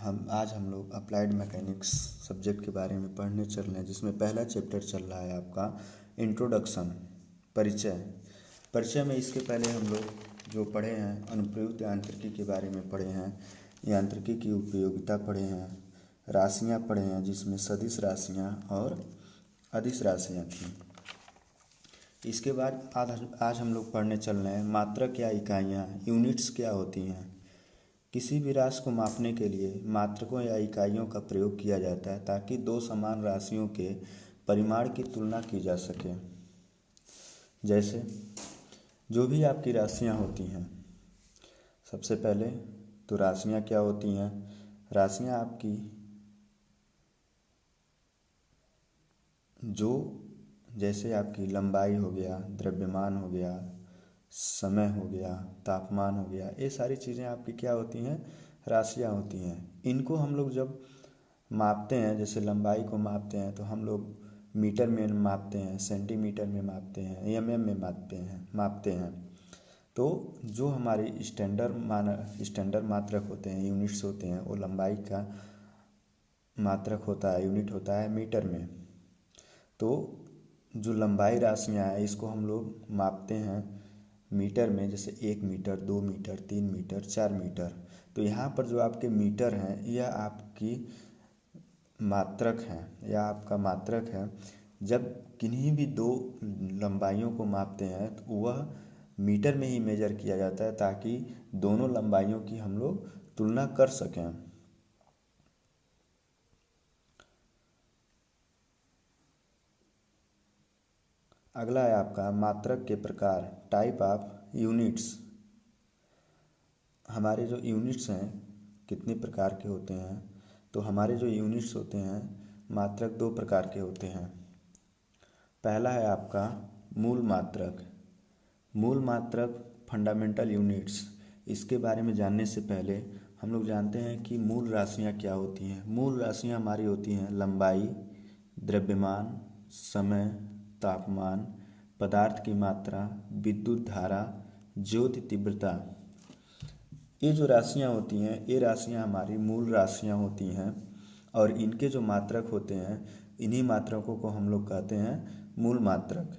हम लोग applied mechanics subject के बारे में पढ़ने चल रहे हैं, जिसमें पहला चैप्टर चल रहा है आपका इंट्रोडक्शन, परिचय में इसके पहले हम लोग जो पढ़े हैं अनुप्रयुक्त यांत्रिकी के बारे में पढ़े हैं, यांत्रिकी की उपयोगिता पढ़े हैं, राशियाँ पढ़े हैं जिसमें सदिश राशियाँ और अदिश राशियाँ थी। इसके बाद आज हम लोग पढ़ने चल रहे हैं मात्रक या इकाइयाँ, यूनिट्स क्या होती हैं। किसी भी राशि को मापने के लिए मात्रकों या इकाइयों का प्रयोग किया जाता है ताकि दो समान राशियों के परिमाण की तुलना की जा सके। जैसे जो भी आपकी राशियाँ होती हैं, सबसे पहले तो राशियाँ क्या होती हैं। राशियाँ आपकी जो जैसे आपकी लंबाई हो गया, द्रव्यमान हो गया, समय हो गया, तापमान हो गया, ये सारी चीज़ें आपकी क्या होती हैं, राशियाँ होती हैं। इनको हम लोग जब मापते हैं, जैसे लंबाई को मापते हैं तो हम लोग मीटर में मापते हैं, सेंटीमीटर में मापते हैं, एमएम में मापते हैं। तो जो हमारी स्टैंडर्ड मात्रक होते हैं, यूनिट्स होते हैं, वो लंबाई का मात्रक होता है, यूनिट होता है मीटर में। तो जो लंबाई राशियाँ हैं इसको हम लोग मापते हैं मीटर में, जैसे 1 मीटर, 2 मीटर, 3 मीटर, 4 मीटर। तो यहाँ पर जो आपके मीटर हैं यह आपकी मात्रक हैं या आपका मात्रक है। जब किन्हीं भी दो लंबाइयों को मापते हैं तो वह मीटर में ही मेजर किया जाता है ताकि दोनों लंबाइयों की हम लोग तुलना कर सकें। अगला है आपका मात्रक के प्रकार, टाइप ऑफ यूनिट्स। हमारे जो यूनिट्स हैं कितने प्रकार के होते हैं, तो हमारे जो यूनिट्स होते हैं मात्रक 2 प्रकार के होते हैं। पहला है आपका मूल मात्रक। मूल मात्रक फंडामेंटल यूनिट्स। इसके बारे में जानने से पहले हम लोग जानते हैं कि मूल राशियाँ क्या होती हैं। मूल राशियाँ हमारी होती हैं लंबाई, द्रव्यमान, समय, तापमान, पदार्थ की मात्रा, विद्युत धारा, ज्योति तीव्रता। ये जो राशियाँ होती हैं ये राशियाँ हमारी मूल राशियाँ होती हैं और इनके जो मात्रक होते हैं इन्हीं मात्रकों को हम लोग कहते हैं मूल मात्रक।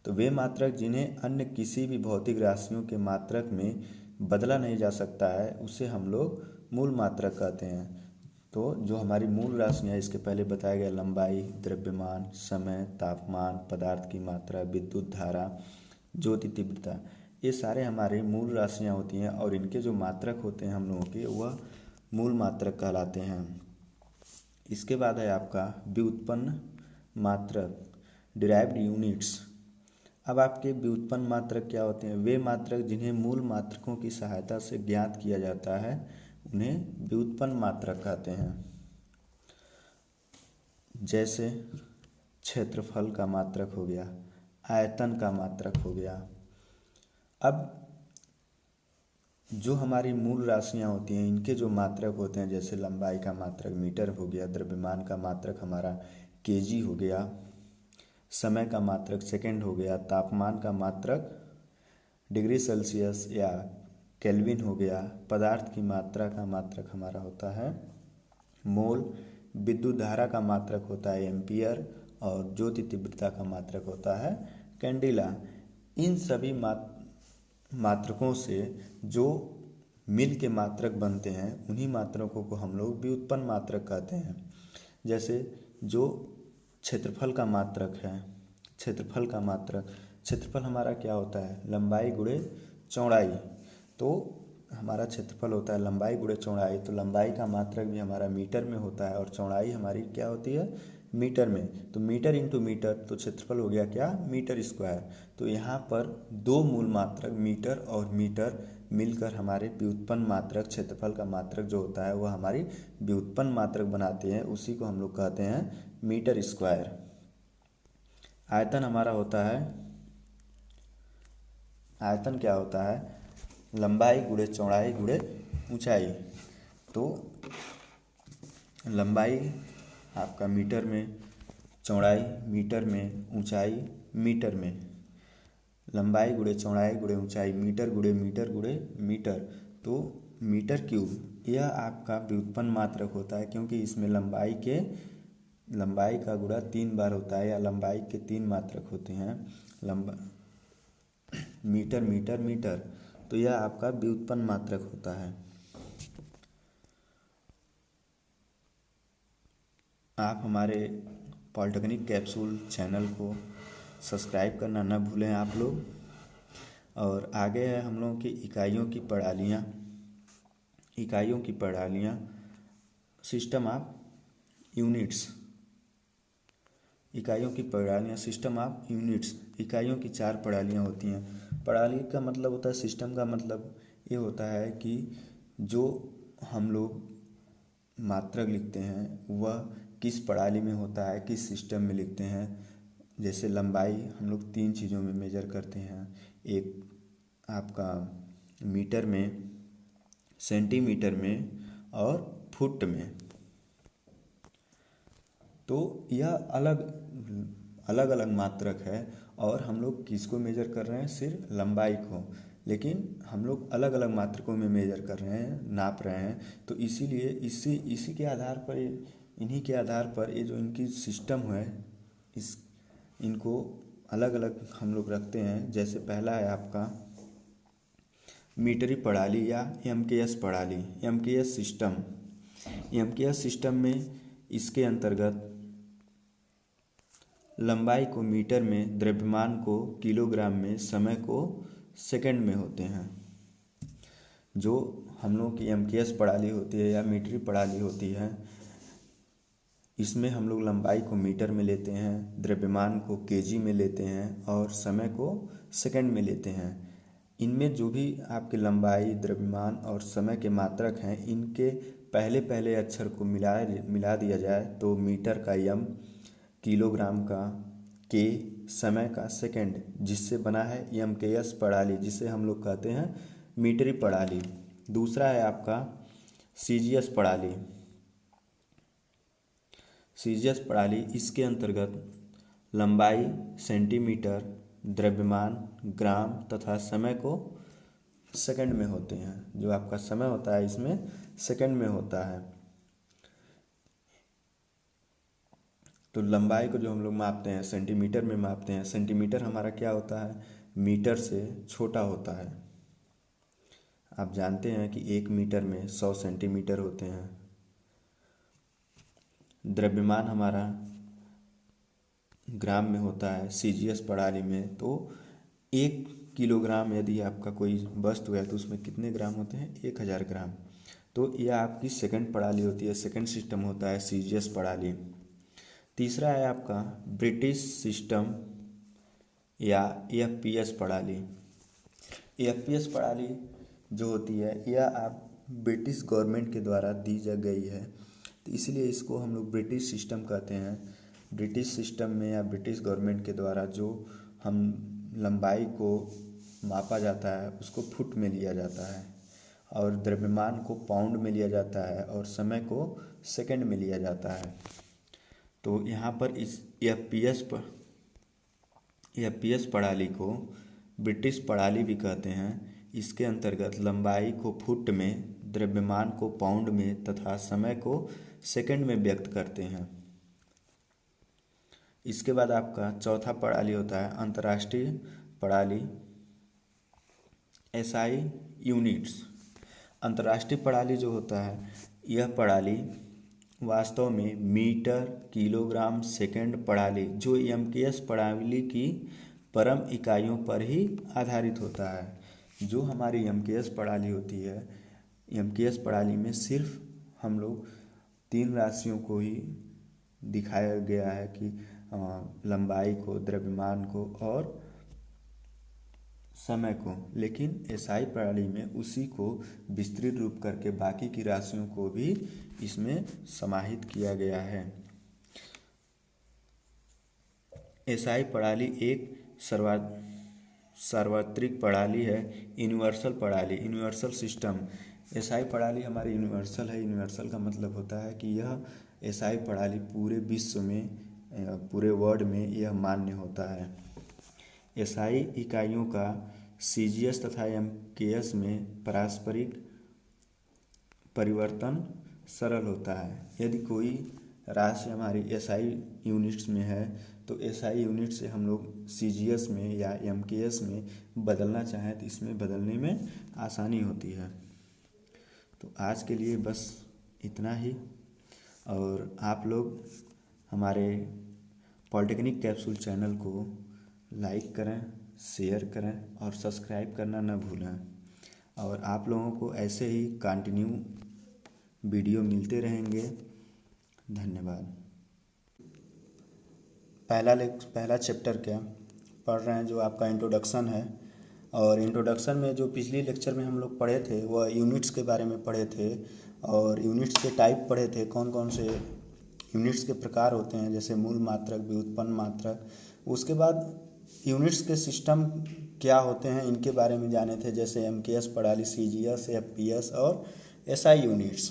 तो वे मात्रक जिन्हें अन्य किसी भी भौतिक राशियों के मात्रक में बदला नहीं जा सकता है उसे हम लोग मूल मात्रक कहते हैं। तो जो हमारी मूल राशियाँ इसके पहले बताया गया लंबाई, द्रव्यमान, समय, तापमान, पदार्थ की मात्रा, विद्युत धारा, ज्योति तीव्रता, ये सारे हमारे मूल राशियाँ होती हैं और इनके जो मात्रक होते हैं हम लोगों के वह मूल मात्रक कहलाते हैं। इसके बाद है आपका व्युत्पन्न मात्रक, डिराइव्ड यूनिट्स। अब आपके व्युत्पन्न मात्रक क्या होते हैं, वे मात्रक जिन्हें मूल मात्रकों की सहायता से ज्ञात किया जाता है उन्हें व्युत्पन्न मात्रक कहते हैं। जैसे क्षेत्रफल का मात्रक हो गया, आयतन का मात्रक हो गया। अब जो हमारी मूल राशियाँ होती हैं इनके जो मात्रक होते हैं, जैसे लंबाई का मात्रक मीटर हो गया, द्रव्यमान का मात्रक हमारा केजी हो गया, समय का मात्रक सेकंड हो गया, तापमान का मात्रक डिग्री सेल्सियस या केल्विन हो गया, पदार्थ की मात्रा का मात्रक हमारा होता है मोल, विद्युत धारा का मात्रक होता है एम्पियर और ज्योति तीव्रता का मात्रक होता है कैंडिला। इन सभी मात्रकों से जो मिल के मात्रक बनते हैं उन्हीं मात्रकों को हम लोग व्युत्पन्न मात्रक कहते हैं। जैसे जो क्षेत्रफल का मात्रक है, क्षेत्रफल हमारा क्या होता है, लंबाई गुणे चौड़ाई। तो हमारा क्षेत्रफल होता है लंबाई गुणे चौड़ाई। तो लंबाई का मात्रक भी हमारा मीटर में होता है और चौड़ाई हमारी क्या होती है, मीटर में। तो मीटर इंटू मीटर, तो क्षेत्रफल हो गया क्या, मीटर स्क्वायर। तो यहाँ पर दो मूल मात्रक मीटर और मीटर मिलकर हमारे व्युत्पन्न मात्रक, क्षेत्रफल का मात्रक जो होता है वह हमारी व्युत्पन्न मात्रक बनाते हैं, उसी को हम लोग कहते हैं मीटर स्क्वायर। आयतन हमारा होता है, आयतन क्या होता है, लंबाई गुणे चौड़ाई गुणे ऊंचाई। तो लंबाई आपका मीटर में, चौड़ाई मीटर में, ऊंचाई मीटर में। लंबाई गुणे चौड़ाई गुणे ऊंचाई, मीटर गुणे मीटर गुणे मीटर। तो मीटर क्यूब यह आपका व्युत्पन्न मात्रक होता है, क्योंकि इसमें लंबाई का गुणा 3 बार होता है, या लंबाई के 3 मात्रक होते हैं, लंबा मीटर मीटर मीटर। तो यह आपका व्युत्पन्न मात्रक होता है। आप हमारे पॉलिटेक्निक कैप्सूल चैनल को सब्सक्राइब करना न भूलें आप लोग। और आगे है हम लोगों की इकाइयों की प्रणालियाँ, सिस्टम ऑफ यूनिट्स। इकाइयों की प्रणालियाँ, सिस्टम ऑफ यूनिट्स। इकाइयों की 4 प्रणालियाँ होती हैं। प्रणाली का मतलब होता है, सिस्टम का मतलब ये होता है कि जो हम लोग मात्रक लिखते हैं वह किस प्रणाली में होता है, किस सिस्टम में लिखते हैं। जैसे लंबाई हम लोग 3 चीज़ों में मेजर करते हैं, एक आपका मीटर में, सेंटीमीटर में और फुट में। तो यह अलग अलग मात्रक है, और हम लोग किसको मेजर कर रहे हैं, सिर्फ लंबाई को, लेकिन हम लोग अलग अलग मात्रकों में मेजर कर रहे हैं, नाप रहे हैं। तो इसीलिए इसी के आधार पर, इन्हीं के आधार पर ये जो इनकी सिस्टम है, इनको अलग अलग हम लोग रखते हैं। जैसे पहला है आपका मीटरी प्रणाली या एमकेएस प्रणाली, एमकेएस सिस्टम। एमकेएस सिस्टम में इसके अंतर्गत लंबाई को मीटर में, द्रव्यमान को किलोग्राम में, समय को सेकंड में होते हैं। जो हम लोग की एमकेएस प्रणाली होती है या मीटरी प्रणाली होती है, इसमें हम लोग लंबाई को मीटर में लेते हैं, द्रव्यमान को केजी में लेते हैं और समय को सेकंड में लेते हैं। इनमें जो भी आपके लंबाई, द्रव्यमान और समय के मात्रक हैं, इनके पहले पहले अक्षर को मिला दिया जाए तो मीटर का एम, किलोग्राम का के, समय का सेकंड, जिससे बना है एमकेएस प्रणाली, जिसे हम लोग कहते हैं मीटरी प्रणाली। दूसरा है आपका सीजीएस प्रणाली। सीजीएस प्रणाली, इसके अंतर्गत लंबाई सेंटीमीटर, द्रव्यमान ग्राम तथा समय को सेकंड में होते हैं। जो आपका समय होता है इसमें सेकंड में होता है। तो लंबाई को जो हम लोग मापते हैं सेंटीमीटर में मापते हैं। सेंटीमीटर हमारा क्या होता है, मीटर से छोटा होता है। आप जानते हैं कि 1 मीटर में 100 सेंटीमीटर होते हैं। द्रव्यमान हमारा ग्राम में होता है सीजीएस प्रणाली में। तो 1 किलोग्राम यदि आपका कोई वस्तु है तो उसमें कितने ग्राम होते हैं, 1000 ग्राम। तो यह आपकी सेकंड प्रणाली होती है, सेकंड सिस्टम होता है सीजीएस प्रणाली। तीसरा है आपका ब्रिटिश सिस्टम या एफपीएस प्रणाली। एफपीएस प्रणाली जो होती है यह आप ब्रिटिश गवर्नमेंट के द्वारा दी जा गई है, तो इसलिए इसको हम लोग ब्रिटिश सिस्टम कहते हैं। ब्रिटिश सिस्टम में या ब्रिटिश गवर्नमेंट के द्वारा जो हम लंबाई को मापा जाता है उसको फुट में लिया जाता है, और द्रव्यमान को पाउंड में लिया जाता है, और समय को सेकंड में लिया जाता है। तो यहाँ पर इस एफपीएस प्रणाली को ब्रिटिश प्रणाली भी कहते हैं। इसके अंतर्गत लंबाई को फुट में, द्रव्यमान को पाउंड में तथा समय को सेकंड में व्यक्त करते हैं। इसके बाद आपका चौथा प्रणाली होता है अंतर्राष्ट्रीय प्रणाली, एसआई यूनिट्स। अंतर्राष्ट्रीय प्रणाली जो होता है, यह प्रणाली वास्तव में मीटर, किलोग्राम, सेकंड प्रणाली, जो एमकेएस प्रणाली की परम इकाइयों पर ही आधारित होता है। जो हमारी एमकेएस प्रणाली होती है, एमकेएस प्रणाली में सिर्फ हम लोग 3 राशियों को ही दिखाया गया है कि लंबाई को, द्रव्यमान को और समय को, लेकिन एसआई प्रणाली में उसी को विस्तृत रूप करके बाकी की राशियों को भी इसमें समाहित किया गया है। एसआई प्रणाली एक सार्वत्रिक प्रणाली है, यूनिवर्सल प्रणाली, यूनिवर्सल सिस्टम। एसआई प्रणाली हमारी यूनिवर्सल है। यूनिवर्सल का मतलब होता है कि यह एसआई प्रणाली पूरे विश्व में, पूरे वर्ल्ड में यह मान्य होता है। एसआई इकाइयों का सीजीएस तथा एमकेएस में पारस्परिक परिवर्तन सरल होता है। यदि कोई राशि हमारी एसआई यूनिट्स में है तो एसआई यूनिट से हम लोग सीजीएस में या एमकेएस में बदलना चाहें तो इसमें बदलने में आसानी होती है। तो आज के लिए बस इतना ही। और आप लोग हमारे पॉलिटेक्निक कैप्सूल चैनल को लाइक करें, शेयर करें और सब्सक्राइब करना न भूलें। और आप लोगों को ऐसे ही कंटिन्यू वीडियो मिलते रहेंगे। धन्यवाद। पहला चैप्टर क्या पढ़ रहे हैं, जो आपका इंट्रोडक्शन है। और इंट्रोडक्शन में जो पिछली लेक्चर में हम लोग पढ़े थे वह यूनिट्स के बारे में पढ़े थे और यूनिट्स के टाइप पढ़े थे, कौन कौन से यूनिट्स के प्रकार होते हैं, जैसे मूल मात्रक, व्युत्पन्न मात्रक। उसके बाद यूनिट्स के सिस्टम क्या होते हैं इनके बारे में जाने थे, जैसे एमकेएस प्रणाली, सीजीएस, एफपीएस और एसआई यूनिट्स।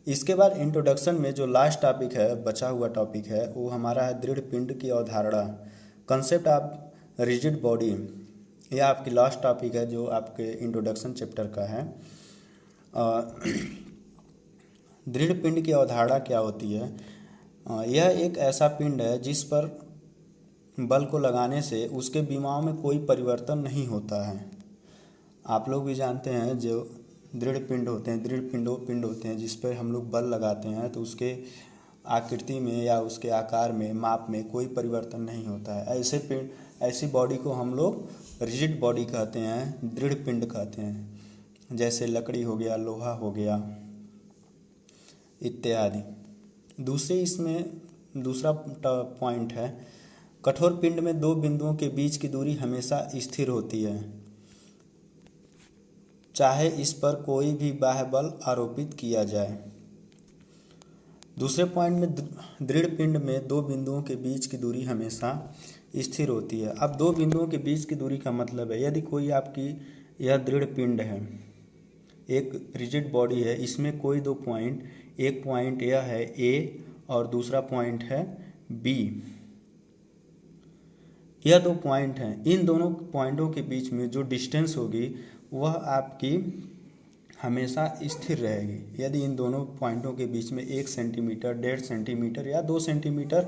इसके बाद इंट्रोडक्शन में जो लास्ट टॉपिक है, बचा हुआ टॉपिक है, वो हमारा है दृढ़ पिंड की अवधारणा, कंसेप्ट ऑफ रिजिड बॉडी। यह आपकी लास्ट टॉपिक है जो आपके इंट्रोडक्शन चैप्टर का है। दृढ़ पिंड की अवधारणा क्या होती है? यह एक ऐसा पिंड है जिस पर बल को लगाने से उसके विमाओं में कोई परिवर्तन नहीं होता है। आप लोग भी जानते हैं जो दृढ़ पिंड होते हैं, दृढ़ पिंड वो पिंड होते हैं जिस पर हम लोग बल लगाते हैं तो उसके आकृति में या उसके आकार में, माप में कोई परिवर्तन नहीं होता है। ऐसे पिंड, ऐसी बॉडी को हम लोग रिजिड बॉडी कहते हैं, दृढ़ पिंड कहते हैं। जैसे लकड़ी हो गया, लोहा हो गया इत्यादि। दूसरा पॉइंट है, कठोर पिंड में दो बिंदुओं के बीच की दूरी हमेशा स्थिर होती है, चाहे इस पर कोई भी बाह्य बल आरोपित किया जाए। दूसरे पॉइंट में दृढ़ पिंड में दो बिंदुओं के बीच की दूरी हमेशा स्थिर होती है। अब दो बिंदुओं के बीच की दूरी का मतलब है, यदि कोई आपकी यह दृढ़ पिंड है, एक रिजिड बॉडी है, इसमें कोई दो पॉइंट, एक पॉइंट यह है ए और दूसरा पॉइंट है बी, यह दो पॉइंट हैं। इन दोनों पॉइंटों के बीच में जो डिस्टेंस होगी वह आपकी हमेशा स्थिर रहेगी। यदि इन दोनों पॉइंटों के बीच में 1 सेंटीमीटर, 1.5 सेंटीमीटर या 2 सेंटीमीटर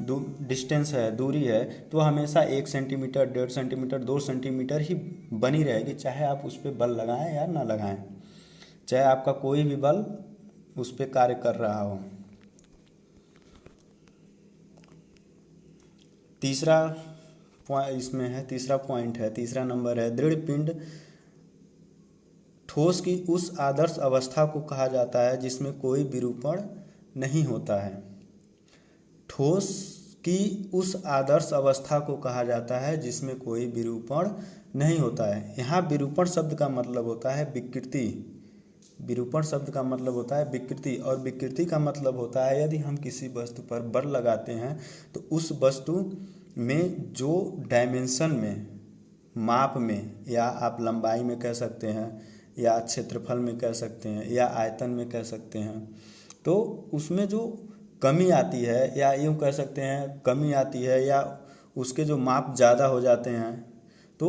डिस्टेंस है, दूरी है, तो हमेशा 1 सेंटीमीटर, 1.5 सेंटीमीटर, 2 सेंटीमीटर ही बनी रहेगी, चाहे आप उस पर बल लगाएं या ना लगाएं, चाहे आपका कोई भी बल उस पर कार्य कर रहा हो। तीसरा पॉइंट है, तीसरा नंबर है, दृढ़ पिंड ठोस की उस आदर्श अवस्था को कहा जाता है जिसमें कोई विरूपण नहीं होता है। ठोस की उस आदर्श अवस्था को कहा जाता है जिसमें कोई विरूपण नहीं होता है। यहाँ विरूपण शब्द का मतलब होता है विकृति। विरूपण शब्द का मतलब होता है विकृति, और विकृति का मतलब होता है यदि हम किसी वस्तु पर बल लगाते हैं तो उस वस्तु में जो डायमेंशन में, माप में, या आप लंबाई में कह सकते हैं या क्षेत्रफल में कह सकते हैं या आयतन में कह सकते हैं, तो उसमें जो कमी आती है, या यूँ कह सकते हैं कमी आती है, या उसके जो माप ज़्यादा हो जाते हैं, तो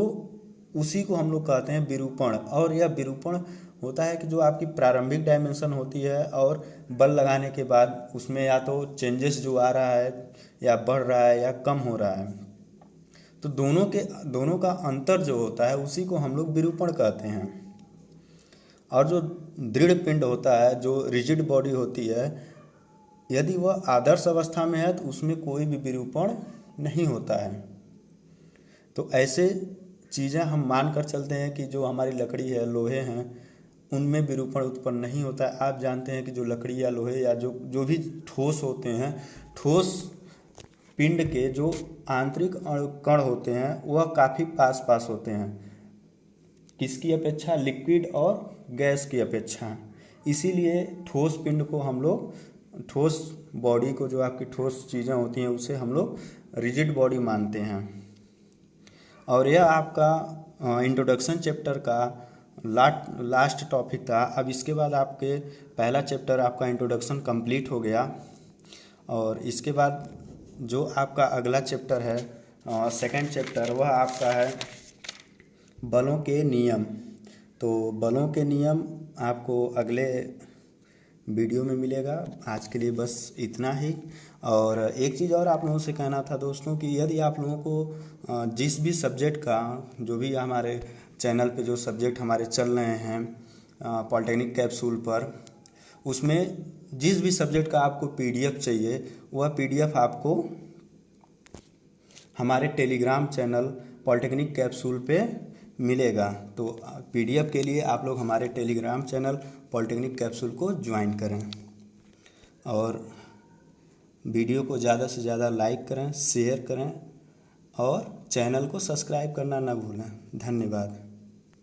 उसी को हम लोग कहते हैं विरूपण। और यह विरूपण होता है कि जो आपकी प्रारंभिक डायमेंशन होती है और बल लगाने के बाद उसमें या तो चेंजेस जो आ रहा है या बढ़ रहा है या कम हो रहा है, तो दोनों का अंतर जो होता है उसी को हम लोग विरूपण कहते हैं। और जो दृढ़ पिंड होता है, जो रिजिड बॉडी होती है, यदि वह आदर्श अवस्था में है तो उसमें कोई भी विरूपण नहीं होता है। तो ऐसे चीज़ें हम मान कर चलते हैं कि जो हमारी लकड़ी है, लोहे हैं, उनमें विरूपण उत्पन्न नहीं होता है। आप जानते हैं कि जो लकड़ी या लोहे या जो भी ठोस होते हैं, ठोस पिंड के जो आंतरिक कण होते हैं वह काफ़ी पास होते हैं, किसकी अपेक्षा? लिक्विड और गैस की अपेक्षा। इसीलिए ठोस पिंड को हम लोग, ठोस बॉडी को, जो आपकी ठोस चीज़ें होती हैं, उसे हम लोग रिजिड बॉडी मानते हैं। और यह आपका इंट्रोडक्शन चैप्टर का लास्ट टॉपिक था। अब इसके बाद आपके पहला चैप्टर आपका इंट्रोडक्शन कंप्लीट हो गया, और इसके बाद जो आपका अगला चैप्टर है, सेकंड चैप्टर, वह आपका है बलों के नियम। तो बलों के नियम आपको अगले वीडियो में मिलेगा। आज के लिए बस इतना ही। और एक चीज़ और आप लोगों से कहना था दोस्तों कि यदि आप लोगों को जिस भी सब्जेक्ट का जो भी हमारे चैनल पे जो सब्जेक्ट हमारे चल रहे हैं पॉलिटेक्निक कैप्सूल पर, उसमें जिस भी सब्जेक्ट का आपको पीडीएफ चाहिए वह पीडीएफ आपको हमारे टेलीग्राम चैनल पॉलिटेक्निक कैप्सूल पे मिलेगा। तो पीडीएफ के लिए आप लोग हमारे टेलीग्राम चैनल पॉलिटेक्निक कैप्सूल को ज्वाइन करें और वीडियो को ज़्यादा से ज़्यादा लाइक करें, शेयर करें और चैनल को सब्सक्राइब करना ना भूलें। धन्यवाद।